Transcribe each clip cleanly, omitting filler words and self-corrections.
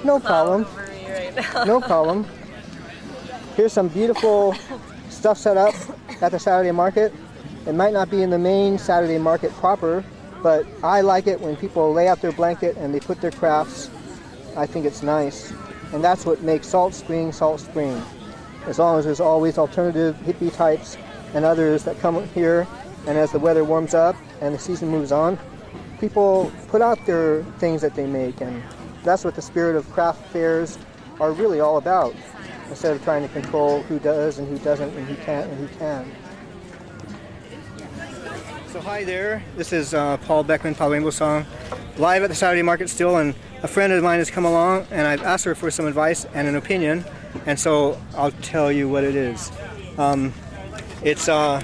No problem. over me right now. No problem. Here's some beautiful stuff set up at the Saturday market. It might not be in the main Saturday market proper, but I like it when people lay out their blanket and they put their crafts. I think it's nice. And that's what makes Salt Spring, as long as there's always alternative hippie types and others that come here, and as the weather warms up and the season moves on, people put out their things that they make, and that's what the spirit of craft fairs are really all about, instead of trying to control who does and who doesn't and who can't and who can. So hi there, this is Paul Beckman, Paul Rainbow Song, live at the Saturday market still, and a friend of mine has come along and I've asked her for some advice and an opinion, and so I'll tell you what it is. It's a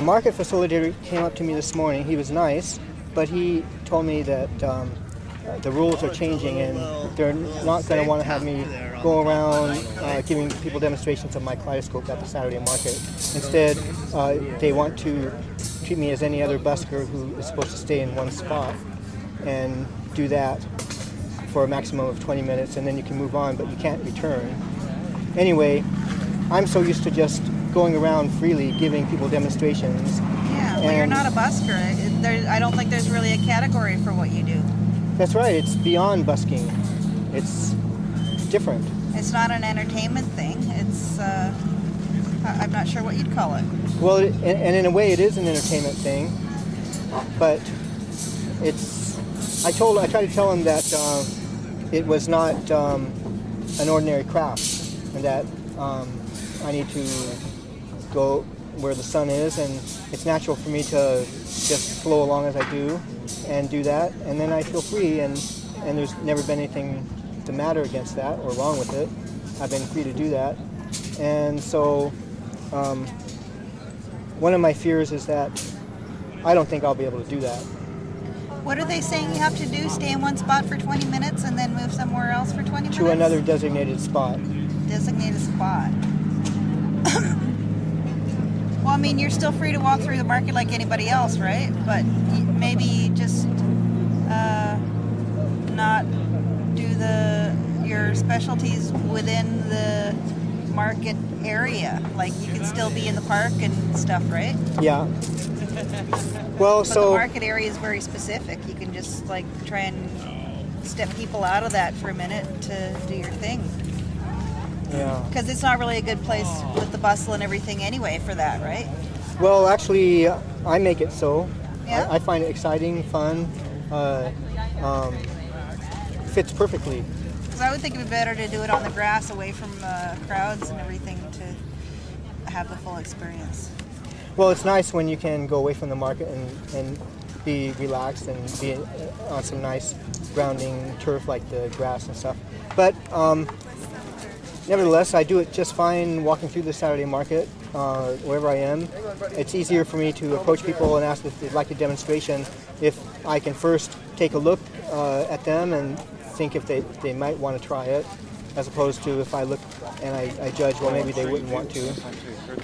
market facilitator came up to me this morning. He was nice, but he told me that the rules are changing and they're not going to want to have me go around giving people demonstrations of my kaleidoscope at the Saturday market. Instead, they want to treat me as any other busker who is supposed to stay in one spot and do that for a maximum of 20 minutes, and then you can move on, but you can't return. Anyway, I'm so used to just going around freely giving people demonstrations. Yeah, well, you're not a busker. I don't think there's really a category for what you do. That's right, it's beyond busking. It's different. It's not an entertainment thing. It's, I'm not sure what you'd call it. Well, and in a way it is an entertainment thing, but it's, I tried to tell him that it was not an ordinary craft, and that I need to go where the sun is, and it's natural for me to just flow along as I do and do that, and then I feel free, and there's never been anything the matter against that or wrong with it. I've been free to do that, and so one of my fears is that I don't think I'll be able to do that. What are they saying you have to do? Stay in one spot for 20 minutes and then move somewhere else for 20 minutes? To another designated spot. Designated spot. Well, I mean, you're still free to walk through the market like anybody else, right? But maybe just not do your specialties within the market area. Like, you can still be in the park and stuff, right? Yeah. Well, but so the market area is very specific. You can just like try and step people out of that for a minute to do your thing. Yeah. Because it's not really a good place with the bustle and everything anyway for that, right? Well, actually, I make it so. Yeah? I find it exciting, fun, fits perfectly. Because I would think it would be better to do it on the grass away from crowds and everything to have the full experience. Well, it's nice when you can go away from the market and be relaxed and be on some nice grounding turf like the grass and stuff. But nevertheless, I do it just fine walking through the Saturday market wherever I am. It's easier for me to approach people and ask if they'd like a demonstration if I can first take a look at them and think if they might want to try it, as opposed to if I look and I judge, well, maybe they wouldn't want to.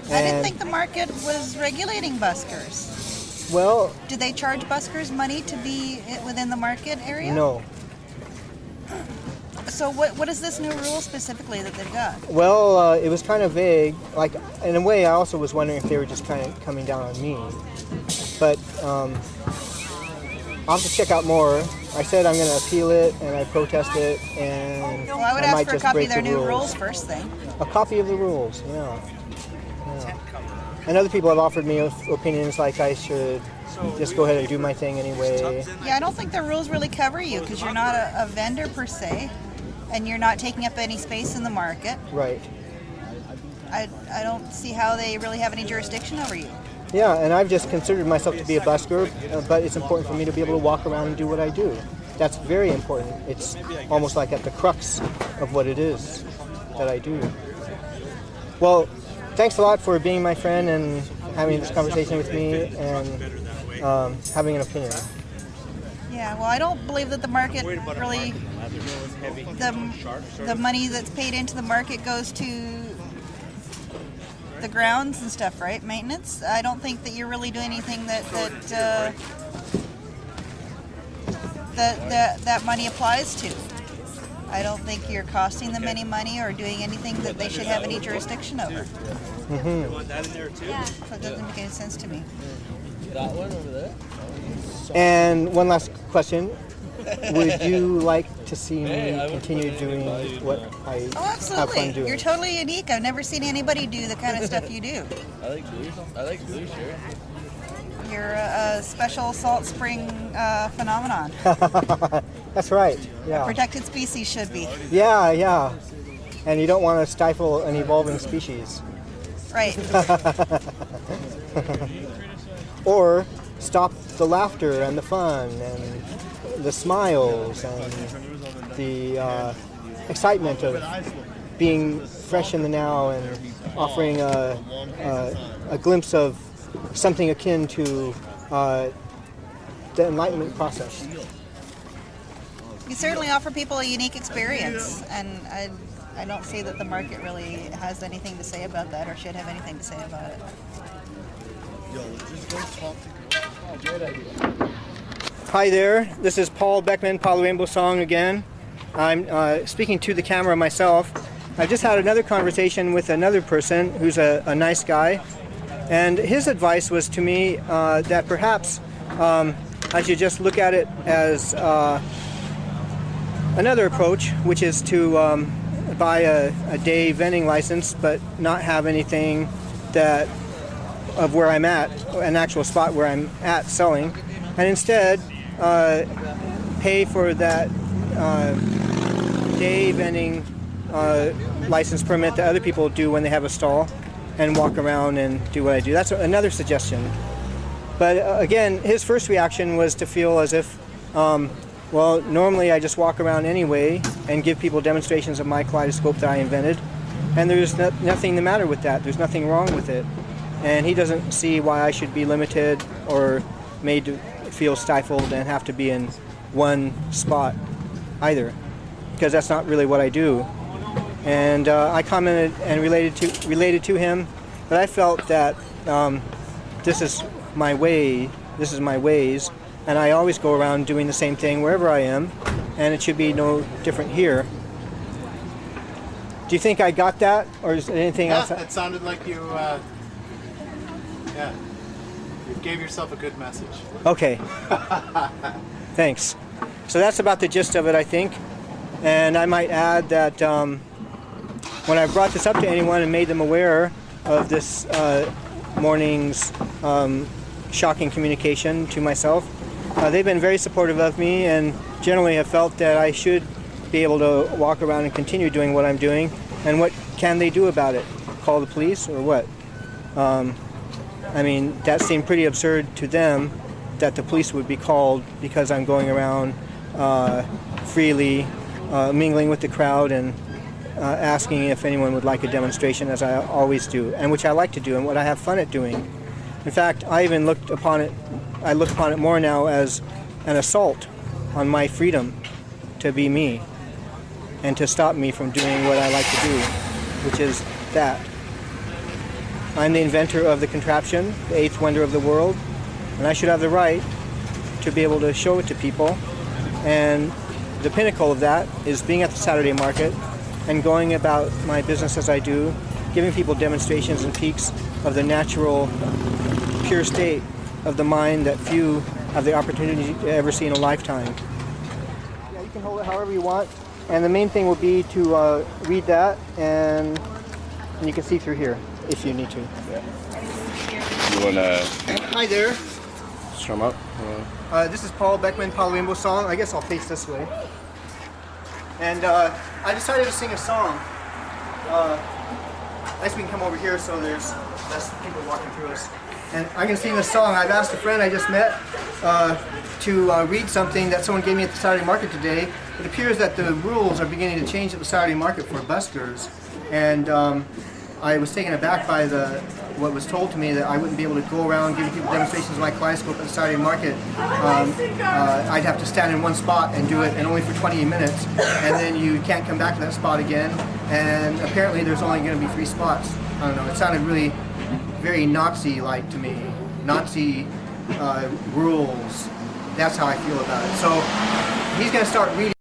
I didn't think the market was regulating buskers. Well, do they charge buskers money to be within the market area? No. So what is this new rule specifically that they've got? Well, it was kind of vague. Like, in a way, I also was wondering if they were just kind of coming down on me. But I'll have to check out more. I said I'm going to appeal it, and I protest it, and well, I would I ask might for a just copy break of their the new rules. rules first thing. A copy of the rules, yeah. And other people have offered me opinions like I should just go ahead and do my thing anyway. Yeah, I don't think the rules really cover you because you're not a vendor per se, and you're not taking up any space in the market. Right. I don't see how they really have any jurisdiction over you. Yeah, and I've just considered myself to be a busker, but it's important for me to be able to walk around and do what I do. That's very important. It's almost like at the crux of what it is that I do. Well, thanks a lot for being my friend and having this conversation with me and having an opinion. Yeah, well, I don't believe that the market really, the money that's paid into the market goes to the grounds and stuff, right? Maintenance. I don't think that you're really doing anything that money applies to. I don't think you're costing them any money or doing anything that they should have any jurisdiction over. Mm-hmm. So it doesn't make any sense to me. That one over there. And one last question. Would you like to see me continue doing what I Oh, have fun absolutely. doing? You're totally unique. I've never seen anybody do the kind of stuff you do. I like blue. I like blue, sure. You're a special salt spring phenomenon. That's right. Yeah. Protected species should be. Yeah, yeah. And you don't want to stifle an evolving species. Right. Or stop the laughter and the fun and the smiles and the excitement of being fresh in the now and offering a glimpse of something akin to the enlightenment process. You certainly offer people a unique experience, and I don't see that the market really has anything to say about that or should have anything to say about it. Hi there, this is Paul Beckman, Paul Rainbow Song again. I'm speaking to the camera myself. I just had another conversation with another person who's a nice guy, and his advice was to me that perhaps I should just look at it as another approach, which is to buy a day vending license but not have anything that of where I'm at, an actual spot where I'm at selling, and instead pay for that day vending license permit that other people do when they have a stall and walk around and do what I do. That's another suggestion. But again, his first reaction was to feel as if, well, normally I just walk around anyway and give people demonstrations of my kaleidoscope that I invented, and there's nothing the matter with that. There's nothing wrong with it. And he doesn't see why I should be limited or made to feel stifled and have to be in one spot either, because that's not really what I do. And I commented and related to him, but I felt that this is my way, this is my ways, and I always go around doing the same thing wherever I am, and it should be no different here. Do you think I got that, or is there anything else? It sounded like you gave yourself a good message. Okay. Thanks. So that's about the gist of it, I think. And I might add that when I brought this up to anyone and made them aware of this morning's shocking communication to myself, they've been very supportive of me and generally have felt that I should be able to walk around and continue doing what I'm doing. And what can they do about it? Call the police or what? I mean, that seemed pretty absurd to them that the police would be called because I'm going around freely, mingling with the crowd and asking if anyone would like a demonstration, as I always do, and which I like to do and what I have fun at doing. In fact, I even look upon it more now as an assault on my freedom to be me and to stop me from doing what I like to do, which is that. I'm the inventor of the contraption, the eighth wonder of the world, and I should have the right to be able to show it to people. And the pinnacle of that is being at the Saturday market and going about my business as I do, giving people demonstrations and peeks of the natural, pure state of the mind that few have the opportunity to ever see in a lifetime. Yeah, you can hold it however you want, and the main thing will be to read that, and you can see through here if you need to. You wanna Hi there. strum up? This is Paul Beckman, Paul Rainbow Song. I guess I'll face this way. And I decided to sing a song. I guess we can come over here so there's less people walking through us. And I'm going to sing this song. I've asked a friend I just met to read something that someone gave me at the Saturday market today. It appears that the rules are beginning to change at the Saturday market for buskers. And I was taken aback by what was told to me that I wouldn't be able to go around giving people demonstrations of my kaleidoscope at the Saturday market. I'd have to stand in one spot and do it, and only for 20 minutes, and then you can't come back to that spot again. And apparently there's only going to be 3 spots. I don't know, it sounded really very Nazi-like to me. Nazi rules. That's how I feel about it. So he's going to start reading.